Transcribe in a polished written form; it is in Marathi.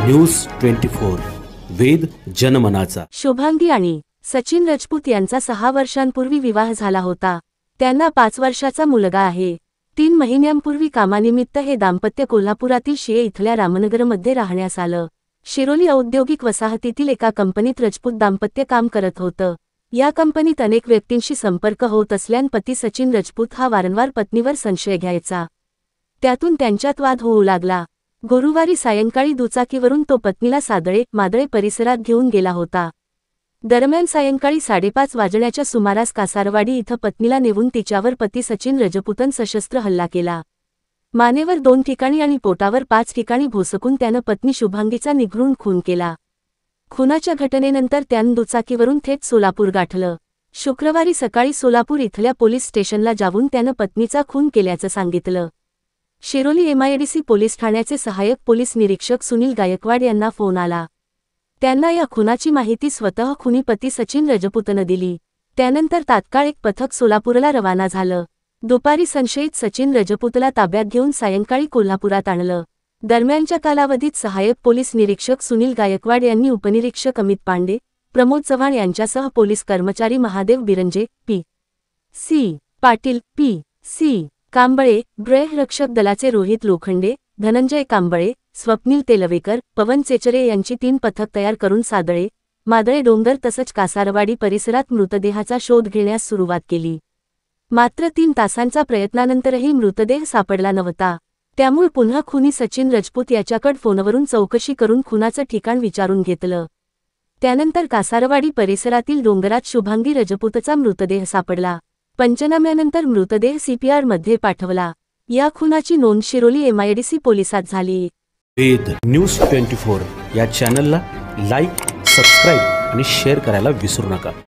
न्यूज 24 वेद जनमनाचा। शुभांगी आणि सचिन राजपूत यांचा 6 वर्षांपूर्वी विवाह झाला होता। त्यांना 5 वर्षाचा मुलगा आहे। 3 महिन्यांपूर्वी कामानिमित्त हे दाम्पत्य कोल्हापुरातील शिये इथल्या रामनगरमध्ये राहण्यास आलं। शिरोली औद्योगिक वसाहतीतील एका कंपनीत राजपूत दाम्पत्य काम करत होतं। या कंपनीत अनेक व्यक्तींशी संपर्क होत असल्यानं पती सचिन राजपूत हा वारंवार पत्नीवर संशय घ्यायचा। त्यातून त्यांच्यात वाद होऊ लागला। गुरुवारी सायंकाळी दुचाकीवरून तो पत्नीला मादळे परिसरात घेऊन गेला होता। दरम्यान सायंकाळी 5:30 वाजण्याच्या सुमारास कासारवाडी इथं पत्नीला नेऊन तिच्यावर पती सचिन राजपूतन सशस्त्र हल्ला केला। मानेवर 2 ठिकाणी आणि पोटावर 5 ठिकाणी भोसकून त्यानं पत्नी शुभांगीचा निग्रून खून केला। खुनाच्या घटनेनंतर त्यानं दुचाकीवरून थेट सोलापूर गाठलं। शुक्रवारी सकाळी सोलापूर इथल्या पोलीस स्टेशनला जाऊन त्यानं पत्नीचा खून केल्याचं सांगितलं। शिरोली एमआयडीसी पोलीस ठाण्याचे सहाय्यक पोलीस निरीक्षक सुनील गायकवाड यांना फोन आला। त्यांना या खुनाची माहिती स्वतः खुनी पती सचिन राजपूतनं दिली। त्यानंतर तात्काळ एक पथक सोलापूरला रवाना झालं। दुपारी संशयित सचिन राजपूतला ताब्यात घेऊन सायंकाळी कोल्हापुरात आणलं। दरम्यानच्या कालावधीत सहाय्यक पोलीस निरीक्षक सुनील गायकवाड यांनी उपनिरीक्षक अमित पांडे, प्रमोद चव्हाण यांच्यासह पोलीस कर्मचारी महादेव बिरंजे, पी.सी. पाटील, पी.सी. कांबळे, गृहरक्षक दलाचे रोहित लोखंडे, धनंजय कांबळे, स्वप्नील तेलवेकर, पवन चेचरे यांची 3 पथक तयार करून मादळे डोंगर तसंच कासारवाडी परिसरात मृतदेहाचा शोध घेण्यास सुरुवात केली। मात्र 3 तासांच्या प्रयत्नानंतरही मृतदेह सापडला नव्हता। त्यामुळे पुन्हा खुनी सचिन राजपूत याच्याकडे फोनवरून चौकशी करून खुनाचं ठिकाण विचारून घेतलं। त्यानंतर कासारवाडी परिसरातील डोंगरात शुभांगी राजपूतचा मृतदेह सापडला। पंचनाम्यानंतर मृतदेह CPR मध्ये पाठवला। या खुनाची नोंद शिरोली एमआयडीसी पोलिसात झाली। वेद न्यूज 24 या चॅनलला लाईक, सबस्क्राईब आणि शेअर करायला विसरू नका।